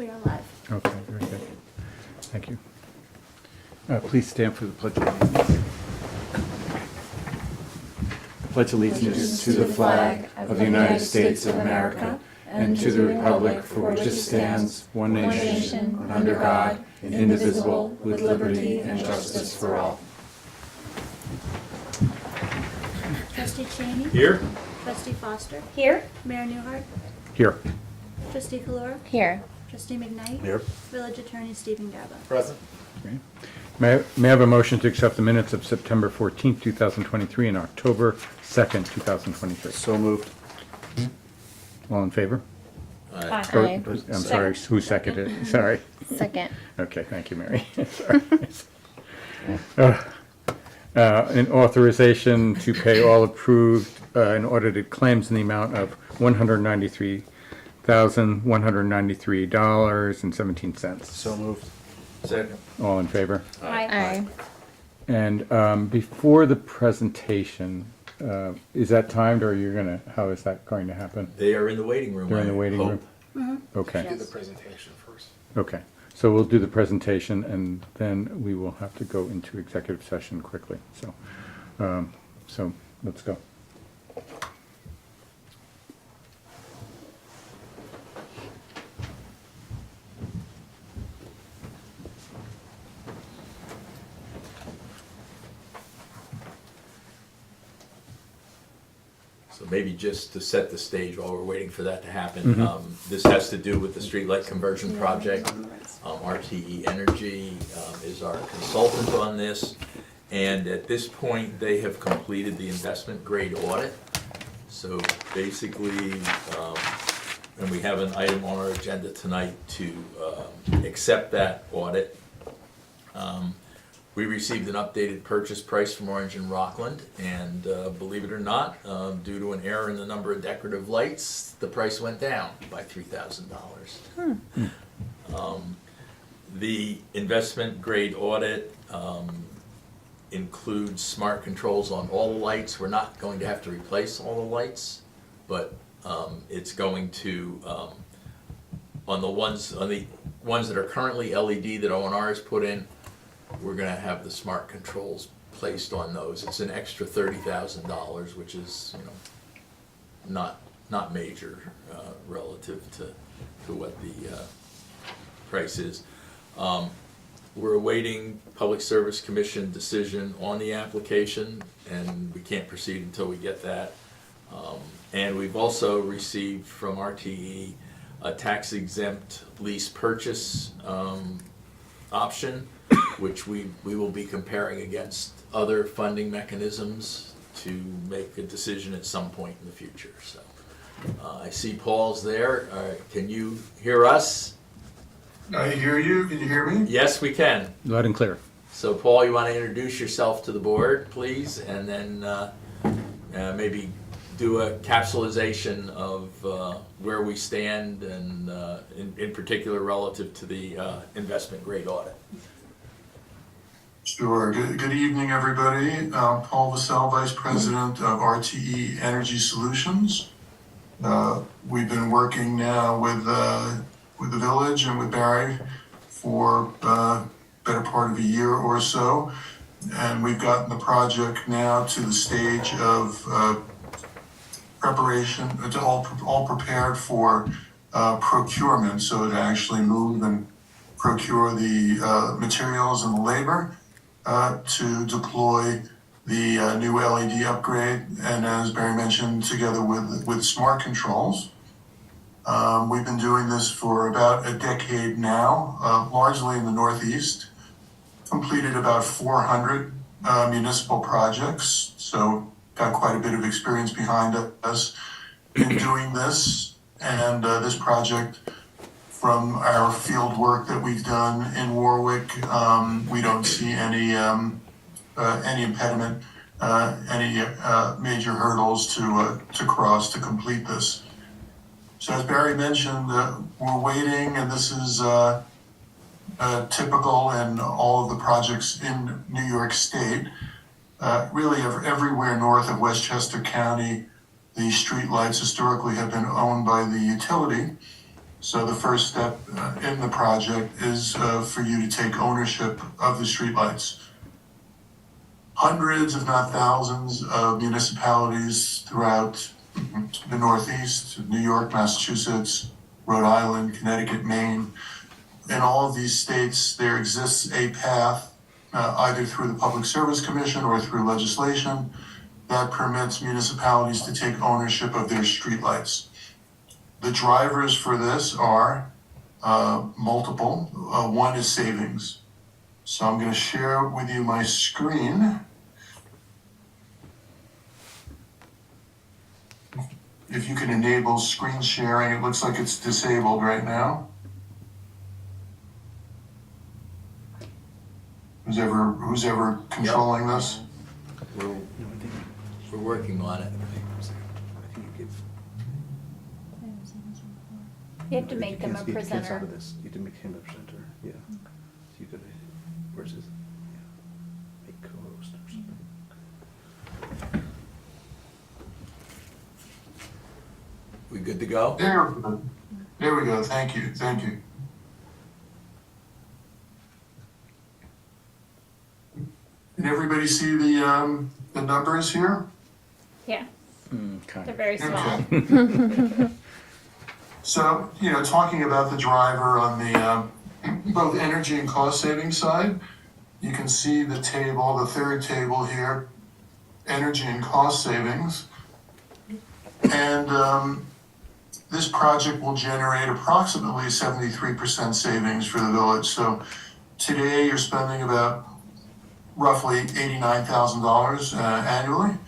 We are live. Okay, very good. Thank you. Please stand for the Pledge of Allegiance. Pledge allegiance to the flag of the United States of America and to the republic for which it stands, one nation, under God, indivisible, with liberty and justice for all. Trustee Cheney? Here? Trustee Foster? Here. Mayor Newhart? Here. Trustee Calora? Here. Trustee McKnight? Here. Village Attorney Stephen Gaba? Present. Okay. May I have a motion to accept the minutes of September 14th, 2023 and October 2nd, 2023? So moved. All in favor? Aye. Or- I'm sorry, who seconded it? Sorry. Second. Okay, thank you, Mary. Sorry. An authorization to pay all approved and audited claims in the amount of $193,193.17. So moved. Second. All in favor? Aye. And before the presentation, is that timed, or how is that going to happen? They are in the waiting room. They're in the I waiting hope. room? Okay, Yes. Do the presentation first. okay. So we'll do the presentation, and then we will have to go into executive session quickly. So let's go. So maybe just to set the stage while we're waiting for that to happen. This has to do with the streetlight conversion project. RTE Energy is our consultant on this. And at this point, they have completed the investment grade audit. So basically, and we have an item on our agenda tonight to accept that audit. We received an updated purchase price from Orange and Rockland, and believe it or not, due to an error in the number of decorative lights, the price went down by $3,000. The investment grade audit includes smart controls on all the lights. We're not going to have to replace all the lights, but it's going to, on the ones that are currently LED that O&R has put in, we're gonna have the smart controls placed on those. It's an extra $30,000, which is, not major relative to what the price is. We're awaiting Public Service Commission decision on the application, and we can't proceed until we get that. And we've also received from RTE a tax-exempt lease purchase option, which we will be comparing against other funding mechanisms to make a decision at some point in the future. So I see Paul's there. Can you hear us? I hear you. Can you hear me? Yes, we can. Loud and clear. So Paul, you want to introduce yourself to the board, please, and then maybe do a capsulization of where we stand, and in particular relative to the investment grade audit. Sure. Good evening, everybody. Paul Vassell, Vice President of RTE Energy Solutions. We've been working now with the village and with Barry for better part of a year or so, and we've gotten the project now to the stage of preparation. It's all prepared for procurement, so to actually move and procure the materials and the labor to deploy the new LED upgrade, and as Barry mentioned, together with smart controls. We've been doing this for about a decade now, largely in the Northeast. Completed about 400 municipal projects, so got quite a bit of experience behind us in doing this. And this project, from our field work that we've done in Warwick, we don't see any impediment, any major hurdles to cross to complete this. So as Barry mentioned, we're waiting, and this is typical in all of the projects in New York State. Really, everywhere north of Westchester County, the streetlights historically have been owned by the utility. So the first step in the project is for you to take ownership of the streetlights. Hundreds, if not thousands, of municipalities throughout the Northeast, New York, Massachusetts, Rhode Island, Connecticut, Maine. In all of these states, there exists a path, either through the Public Service Commission or through legislation, that permits municipalities to take ownership of their streetlights. The drivers for this are multiple. One is savings. So I'm going to share with you my screen. If you can enable screen sharing, it looks like it's disabled right now. Who's ever controlling this? We're working on it. You have to make them a You can't start presenter. with this. You have to make him a presenter, yeah. So you could, where's his, yeah, make co-host or something. We good to go? There we go. Thank you. Can everybody see the numbers here? Yeah, Kind they're of. very small. Okay. So, talking about the driver on the both energy and cost saving side, you can see the table, the third table here, energy and cost savings. And this project will generate approximately 73% savings for the village. So today you're spending about roughly $89,000 annually.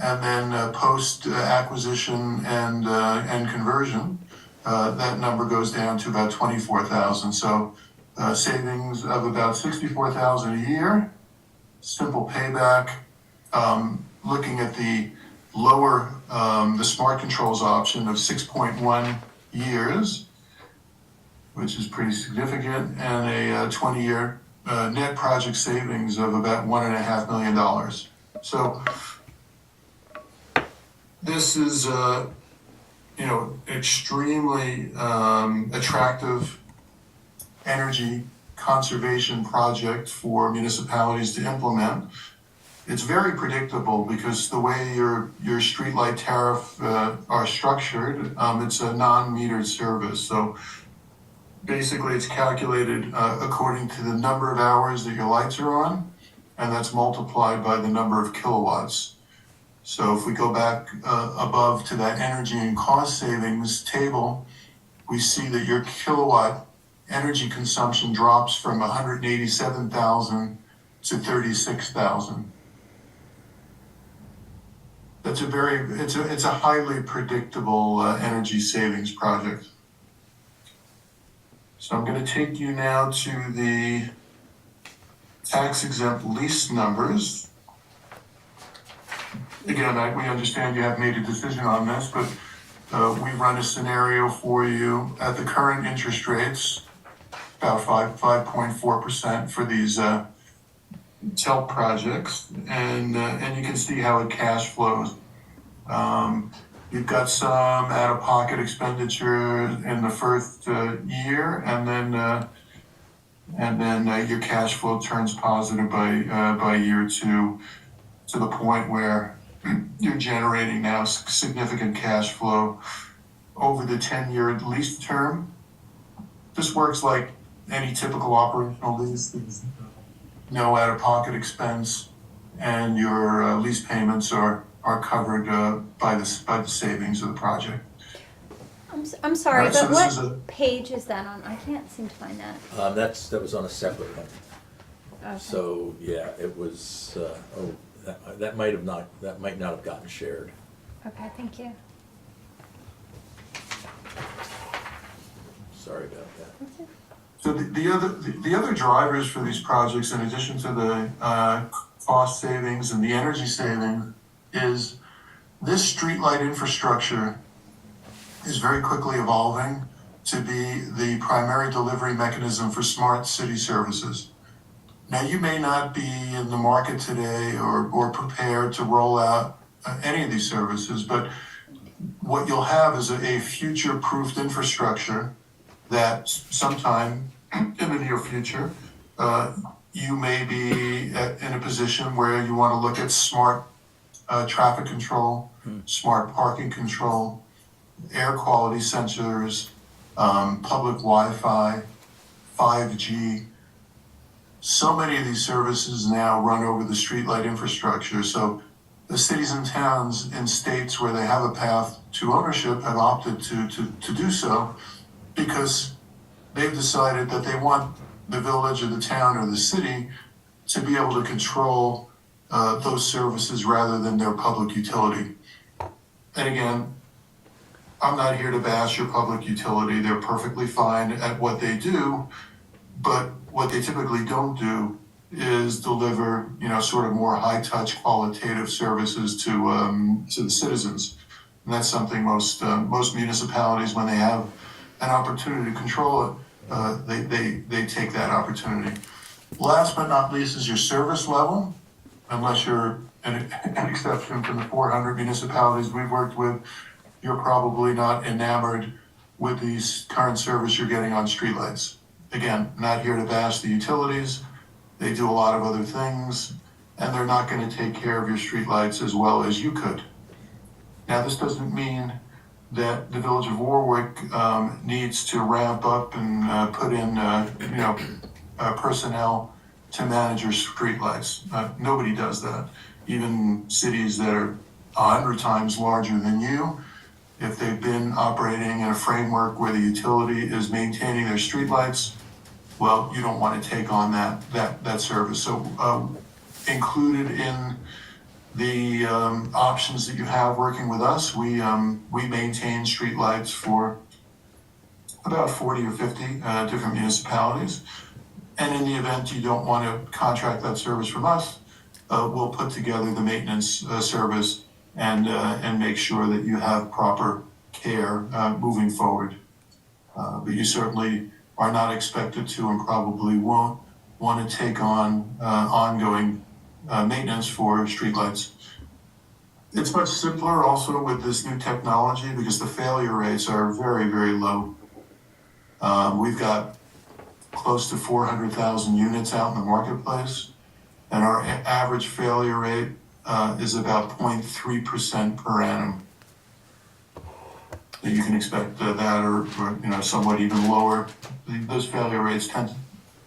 And then post acquisition and conversion, that number goes down to about 24,000. So savings of about 64,000 a year. Simple payback. Looking at the lower, the smart controls option of 6.1 years, which is pretty significant, and a 20-year net project savings of about $1.5 million. So this is, extremely attractive energy conservation project for municipalities to implement. It's very predictable because the way your streetlight tariff are structured, it's a non-metered service. So basically it's calculated according to the number of hours that your lights are on, and that's multiplied by the number of kilowatts. So if we go back above to that energy and cost savings table, we see that your kilowatt energy consumption drops from 187,000 to 36,000. That's it's a highly predictable energy savings project. So I'm going to take you now to the tax exempt lease numbers. Again, we understand you have made a decision on this, but we run a scenario for you at the current interest rates, about 5.4% for these TELP projects, and you can see how it cash flows. You've got some out-of-pocket expenditure in the first year, and then your cash flow turns positive by year two, to the point where you're generating now significant cash flow over the 10-year lease term. This works like any typical operational lease. There's no out-of-pocket expense, and your lease payments are covered by the savings of the project. I'm sorry, Alright, so but this is what page is that on? I can't seem to find that. That was on a separate one. Okay. So, yeah, it was, that might not have gotten shared. Okay, thank you. Sorry about that. So the other drivers for these projects, in addition to the cost savings and the energy saving, is this streetlight infrastructure is very quickly evolving to be the primary delivery mechanism for smart city services. Now, you may not be in the market today or prepared to roll out any of these services, but what you'll have is a future-proofed infrastructure that sometime in the near future, you may be in a position where you want to look at smart traffic control, smart parking control, air quality sensors, public Wi-Fi, 5G. So many of these services now run over the streetlight infrastructure. So the cities and towns in states where they have a path to ownership have opted to do so because they've decided that they want the village or the town or the city to be able to control those services rather than their public utility. And again, I'm not here to bash your public utility. They're perfectly fine at what they do, but what they typically don't do is deliver, sort of more high-touch qualitative services to the citizens. And that's something most municipalities, when they have an opportunity to control it, they take that opportunity. Last but not least is your service level. Unless you're an exception from the 400 municipalities we've worked with, you're probably not enamored with the current service you're getting on streetlights. Again, not here to bash the utilities. They do a lot of other things, and they're not going to take care of your streetlights as well as you could. Now, this doesn't mean that the Village of Warwick needs to ramp up and put in, personnel to manage your streetlights. Nobody does that. Even cities that are 100 times larger than you, if they've been operating in a framework where the utility is maintaining their streetlights, well, you don't want to take on that service. So included in the options that you have working with us, we maintain streetlights for about 40 or 50 different municipalities. And in the event you don't want to contract that service from us, we'll put together the maintenance service and make sure that you have proper care moving forward. But you certainly are not expected to and probably won't want to take on ongoing maintenance for streetlights. It's much simpler also with this new technology because the failure rates are very, very low. We've got close to 400,000 units out in the marketplace, and our average failure rate is about 0.3% per annum. You can expect that or somewhat even lower. Those failure rates tend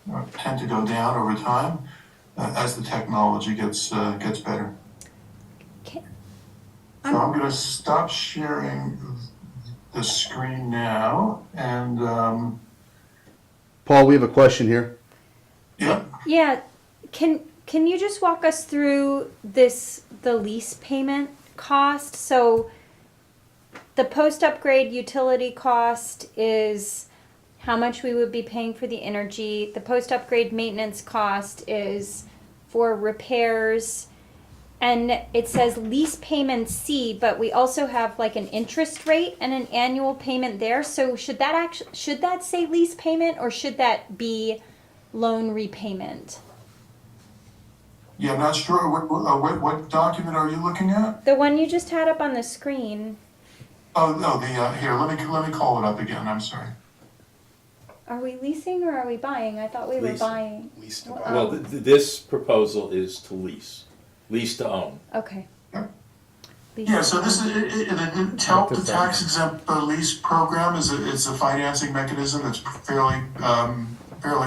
to go down over time as the technology gets better. Okay. So I'm going to stop sharing the screen now, and Paul, we have a question here. yeah. Yeah, can you just walk us through the lease payment cost? So the post-upgrade utility cost is how much we would be paying for the energy. The post-upgrade maintenance cost is for repairs. And it says lease payment C, but we also have like an interest rate and an annual payment there. So should that say lease payment or should that be loan repayment? Yeah, I'm not sure. What document are you looking at? The one you just had up on the screen. Oh, no, here, let me call it up again. I'm sorry. Are we leasing or are we buying? I thought we were Leasing. buying. Lease to buy. Well, this proposal is to lease to own. Okay. Yeah. Lease. Yeah, so this is, the TELP, the tax exempt lease program is a financing mechanism that's fairly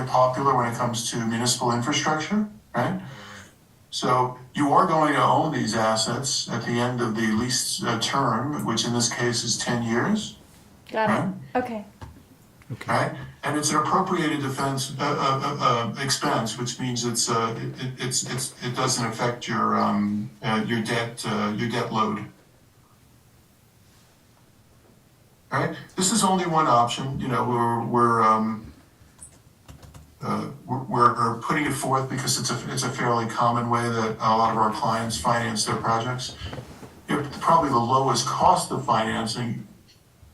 popular when it comes to municipal infrastructure, right? So you are going to own these assets at the end of the lease term, which in this case is 10 years, Got right? it. Okay. Right? And it's an appropriated expense, which means it doesn't affect your debt load. Right? This is only one option. We're putting it forth because it's a fairly common way that a lot of our clients finance their projects. Probably the lowest cost of financing.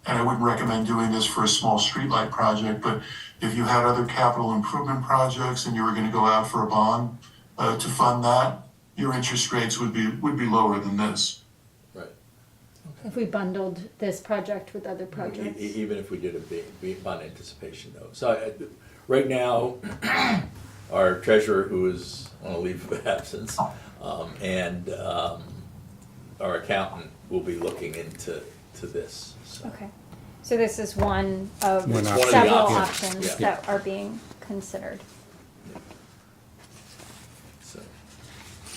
And I wouldn't recommend doing this for a small streetlight project, but if you had other capital improvement projects and you were going to go out for a bond to fund that, your interest rates would be lower than this. Right. If we bundled this project with other E- projects. Even if we did a big bond anticipation note. So right now, our treasurer, who is on a leave of absence, and our accountant will be looking into this. So Okay, so this is one of One option. several One of the options, options yeah. that are being considered. so.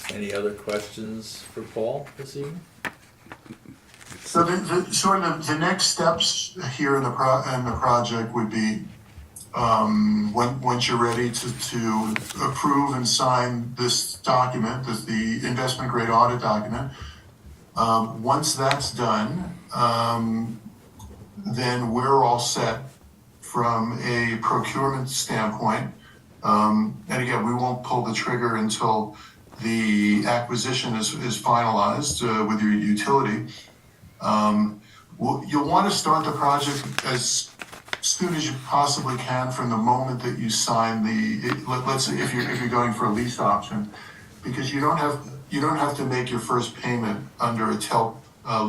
Any other questions for Paul this evening? So sort of the next steps here in the project would be, once you're ready to approve and sign this document, the investment grade audit document. Once that's done, then we're all set from a procurement standpoint. And again, we won't pull the trigger until the acquisition is finalized with your utility. You'll want to start the project as soon as you possibly can from the moment that you sign let's say if you're going for a lease option, because you don't have to make your first payment under a TELP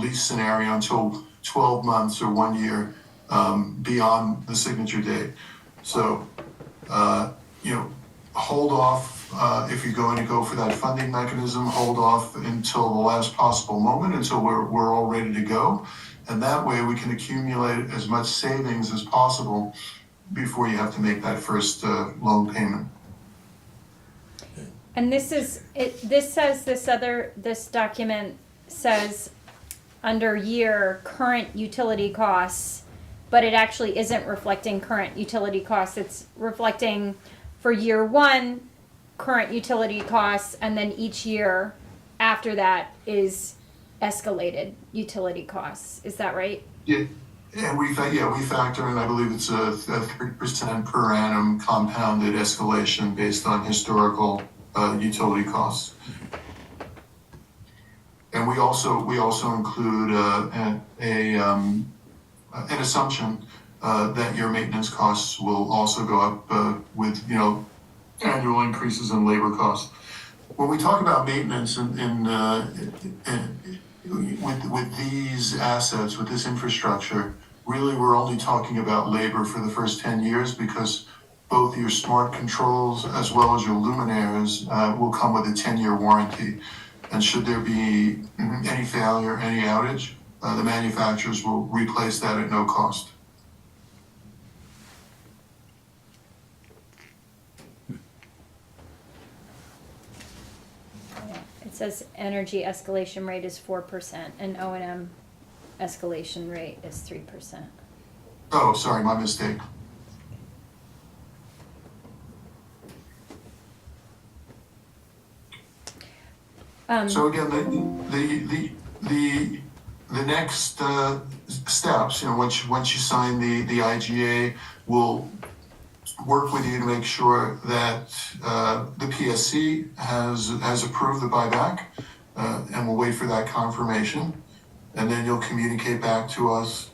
lease scenario until 12 months or 1 year beyond the signature date. So, hold off if you're going to go for that funding mechanism. Hold off until the last possible moment, until we're all ready to go, and that way we can accumulate as much savings as possible before you have to make that first loan payment. And this document says under year current utility costs, but it actually isn't reflecting current utility costs. It's reflecting for year one, current utility costs, and then each year after that is escalated utility costs. Is that right? Yeah, and we factor in, I believe it's a 3% per annum compounded escalation based on historical utility costs. And we also include an assumption that your maintenance costs will also go up with annual increases in labor costs. When we talk about maintenance with these assets, with this infrastructure, really we're only talking about labor for the first 10 years, because both your smart controls as well as your luminaires will come with a 10-year warranty. And should there be any failure, any outage, the manufacturers will replace that at no cost. It says energy escalation rate is 4% and O&M escalation rate is 3%. Oh, sorry, my mistake. So again, the next steps, once you sign the IGA, we'll work with you to make sure that the PSC has approved the buyback, and we'll wait for that confirmation, and then you'll communicate back to us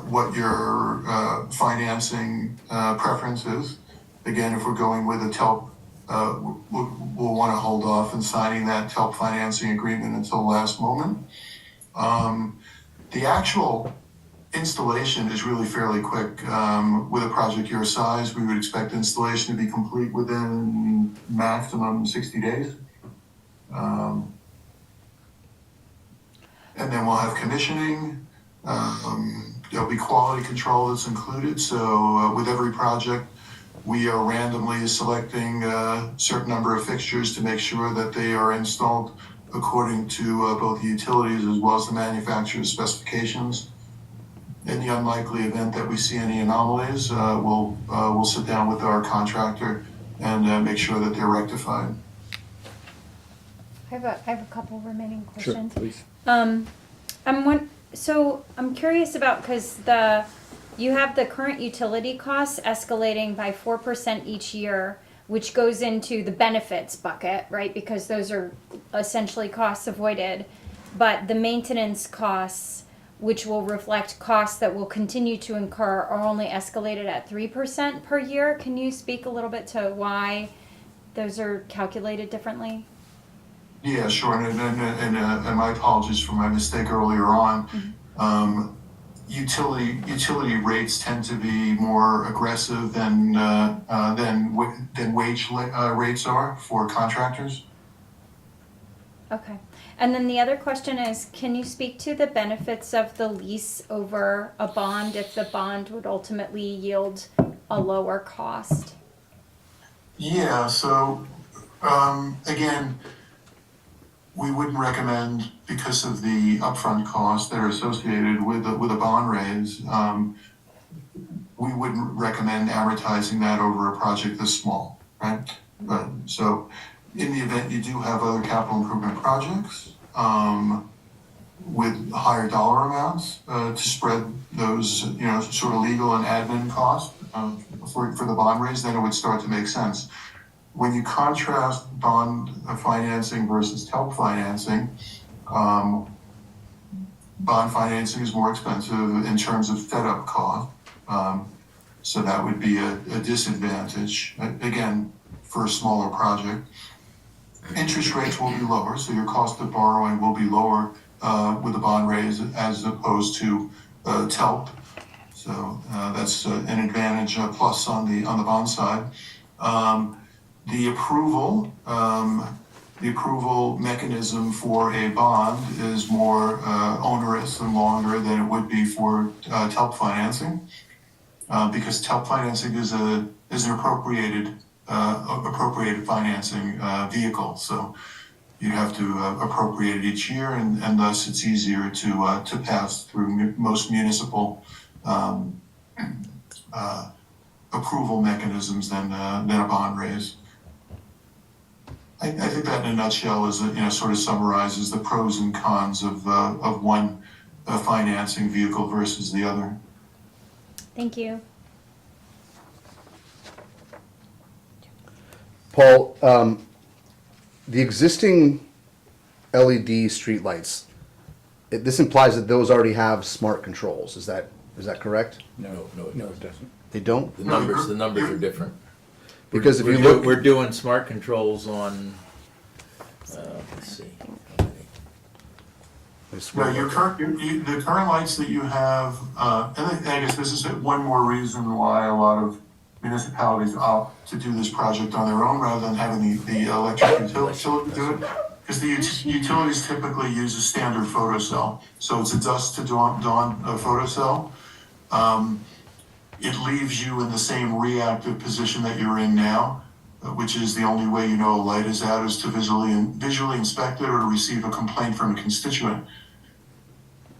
what your financing preference is. Again, if we're going with a TELP, we'll want to hold off in signing that TELP financing agreement until the last moment. The actual installation is really fairly quick. With a project your size, we would expect installation to be complete within maximum 60 days. And then we'll have commissioning. There'll be quality control that's included. So with every project, we are randomly selecting a certain number of fixtures to make sure that they are installed according to both the utilities as well as the manufacturer's specifications. In the unlikely event that we see any anomalies, we'll sit down with our contractor and make sure that they're rectified. I have a couple remaining Sure, questions. please. I'm curious about, because you have the current utility costs escalating by 4% each year, which goes into the benefits bucket, right? Because those are essentially costs avoided. But the maintenance costs, which will reflect costs that will continue to incur, are only escalated at 3% per year. Can you speak a little bit to why those are calculated differently? Yeah, sure, and my apologies for my mistake earlier on. Utility rates tend to be more aggressive than wage rates are for contractors. Okay. And then the other question is, can you speak to the benefits of the lease over a bond if the bond would ultimately yield a lower cost? Yeah, so again, we wouldn't recommend, because of the upfront costs that are associated with a bond raise, we wouldn't recommend amortizing that over a project this small, right? But so in the event you do have other capital improvement projects with higher dollar amounts to spread those, sort of legal and admin costs for the bond raise, then it would start to make sense. When you contrast bond financing versus TELP financing, bond financing is more expensive in terms of setup cost. So that would be a disadvantage, again, for a smaller project. Interest rates will be lower, so your cost of borrowing will be lower with a bond raise as opposed to TELP. So that's an advantage plus on the bond side. The approval mechanism for a bond is more onerous and longer than it would be for TELP financing, because TELP financing is an appropriated financing vehicle. So you have to appropriate it each year, and thus it's easier to pass through most municipal approval mechanisms than a bond raise. I think that in a nutshell is sort of summarizes the pros and cons of one financing vehicle versus the other. Thank you. Paul, the existing LED streetlights, this implies that those already have smart controls. Is that correct? No, it No, doesn't. it doesn't. They don't? The numbers are different. Because if We're you do- look, we're doing smart controls on, let's see. No, the current lights that you have, and I guess this is one more reason why a lot of municipalities opt to do this project on their own rather than having the electric utility do it. Because the utilities typically use a standard photocell, so it's a dusk to dawn photocell. It leaves you in the same reactive position that you're in now, which is the only way you know a light is out is to visually inspect it or to receive a complaint from a constituent.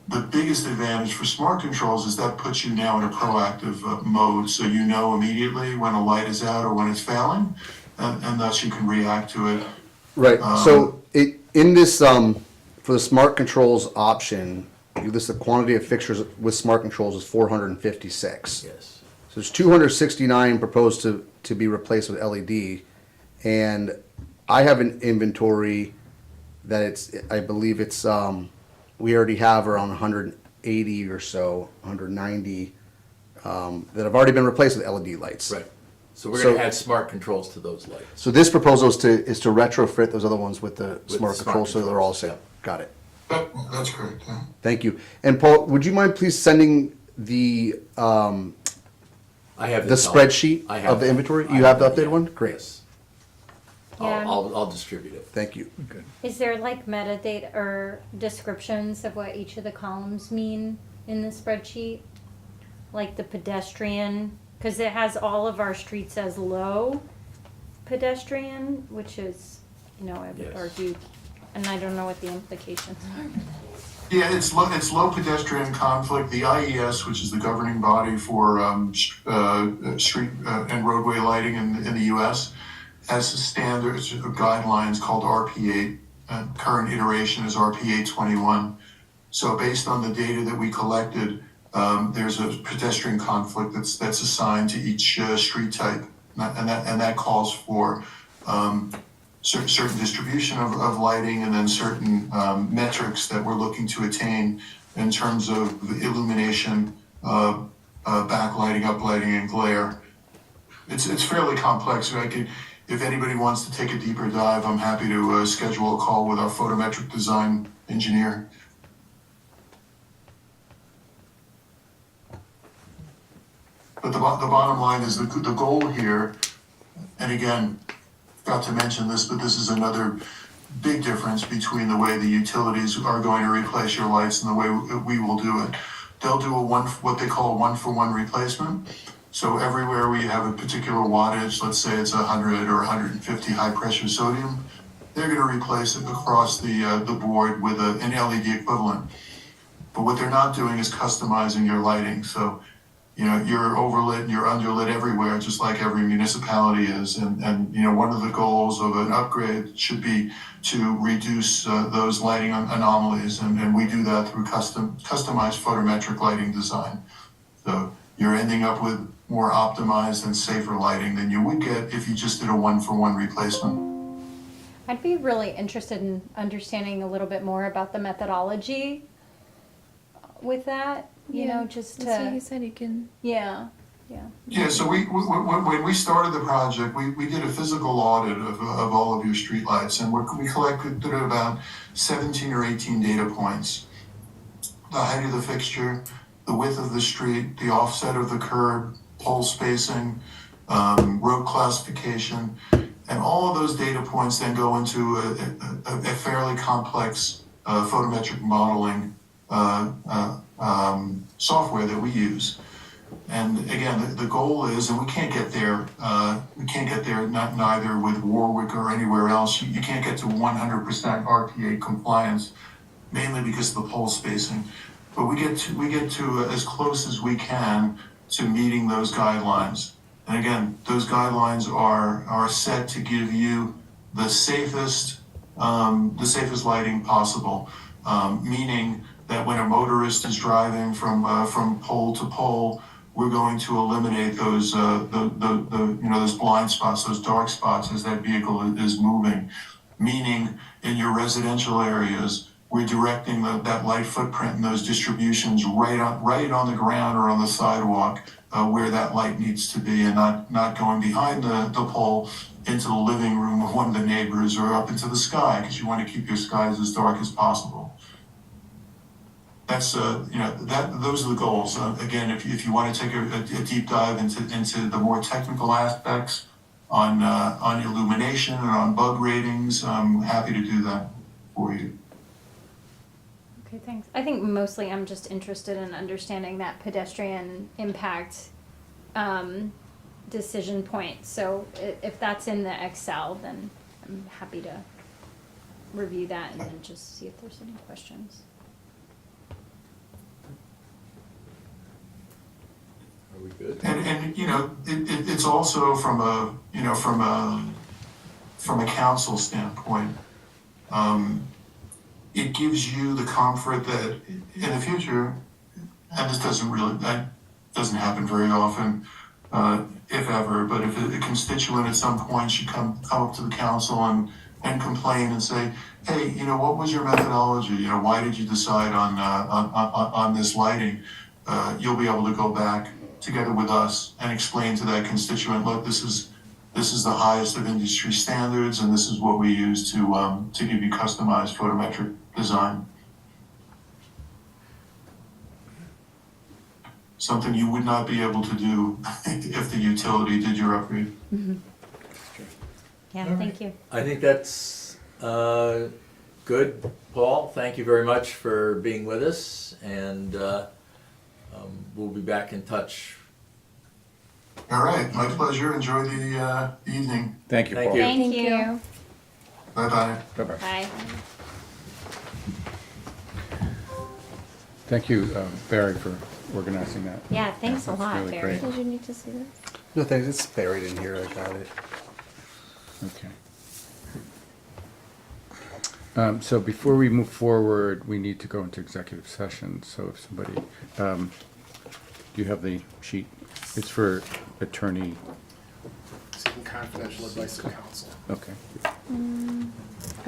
The biggest advantage for smart controls is that puts you now in a proactive mode, so you know immediately when a light is out or when it's failing, and thus you can react to it. right, so in this, for the smart controls option, you list the quantity of fixtures with smart controls is 456. Yes. So there's 269 proposed to be replaced with LED, and I have an inventory that I believe it's, we already have around 180 or so, 190, that have already been replaced with LED lights. Right. So we're So- gonna add smart controls to those lights. So this proposal is to retrofit those other ones with the the smart smart controls, so they're all controls, same. yeah. Got it. That's correct. Yeah. Thank you. And Paul, would you mind please sending the I have the this all- spreadsheet I have of the that. inventory? I You have the that, updated yeah. one? Great. Yes. Yeah. I'll distribute it. Thank you. Good. Is there like metadata or descriptions of what each of the columns mean in the spreadsheet? Like the pedestrian, because it has all of our streets as low pedestrian, which is, I would Yes. argue, and I don't know what the implications are. Yeah, it's low pedestrian conflict. The IES, which is the governing body for street and roadway lighting in the U.S., has a standard guidelines called RP8. Current iteration is RP8 21. So based on the data that we collected, there's a pedestrian conflict that's assigned to each street type, and that calls for certain distribution of lighting and then certain metrics that we're looking to attain in terms of illumination, backlighting, uplighting, and glare. It's fairly complex. if anybody wants to take a deeper dive, I'm happy to schedule a call with our photometric design engineer. But the bottom line is the goal here, and again, forgot to mention this, but this is another big difference between the way the utilities are going to replace your lights and the way we will do it. They'll do what they call a one-for-one replacement. So everywhere we have a particular wattage, let's say it's 100 or 150 high-pressure sodium, they're going to replace it across the board with an LED equivalent. But what they're not doing is customizing your lighting. So, you know, you're overlit and you're underlit everywhere, just like every municipality is. And you know, one of the goals of an upgrade should be to reduce those lighting anomalies. And we do that through customized photometric lighting design. So you're ending up with more optimized and safer lighting than you would get if you just did a one-for-one replacement. I'd be really interested in understanding a little bit more about the methodology with that, you know, just That's what to, he said. You can. yeah. Yeah, so when we started the project, we did a physical audit of all of your streetlights, and we collected about 17 or 18 data points. The height of the fixture, the width of the street, the offset of the curb, pole spacing, road classification, and all of those data points then go into a fairly complex photometric modeling software that we use. And again, the goal is, and we can't get there neither with Warwick or anywhere else. You can't get to 100% RPA compliance, mainly because of the pole spacing. But we get to as close as we can to meeting those guidelines. And again, those guidelines are set to give you the safest lighting possible, meaning that when a motorist is driving from pole to pole, we're going to eliminate those those blind spots, those dark spots as that vehicle is moving. Meaning, in your residential areas, we're directing that light footprint and those distributions right on the ground or on the sidewalk where that light needs to be, and not going behind the pole into the living room of one of the neighbors or up into the sky, because you want to keep your skies as dark as possible. That's those are the goals. Again, if you want to take a deep dive into the more technical aspects on illumination and on bug ratings, I'm happy to do that for you. Okay, thanks. I think mostly I'm just interested in understanding that pedestrian impact decision point. So if that's in the Excel, then I'm happy to review that and then just see if there's any questions. Are we good? And you know, it's also from a council standpoint, it gives you the comfort that in the future, and this doesn't happen very often, if ever, but if a constituent at some point should come up to the council and complain and say, hey, you know, what was your methodology? You know, why did you decide on this lighting? You'll be able to go back together with us and explain to that constituent, look, this is the highest of industry standards, and this is what we use to give you customized photometric design. Something you would not be able to do if the utility did your upgrade. Mm-hmm. Yeah, thank you. I think that's good. Paul, thank you very much for being with us, and we'll be back in touch. All right, my pleasure. Enjoy the evening. Thank you, Thank Paul. you. Thank you. Bye-bye. Bye-bye. Bye. Thank you, Barry, for organizing that. Yeah, thanks a That's lot, really Barry. great. Did you need to see this? No thanks, it's buried in here, I got it. Okay. So before we move forward, we need to go into executive session. So if somebody, do you have the sheet? It's for attorney. Seeking confidential advice of counsel. Okay.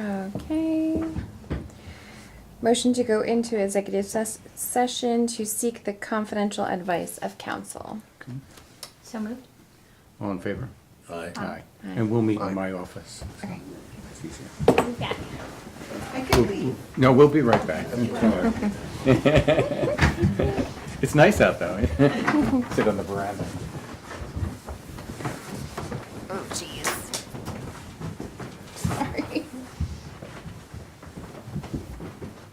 Okay. Motion to go into executive session to seek the confidential advice of counsel. So moved? All in favor? Aye. Aye. And we'll meet in my office. Okay. It's easier. Yeah. I could leave. No, we'll be right back. It's nice out though. Sit on the veranda. Oh, jeez.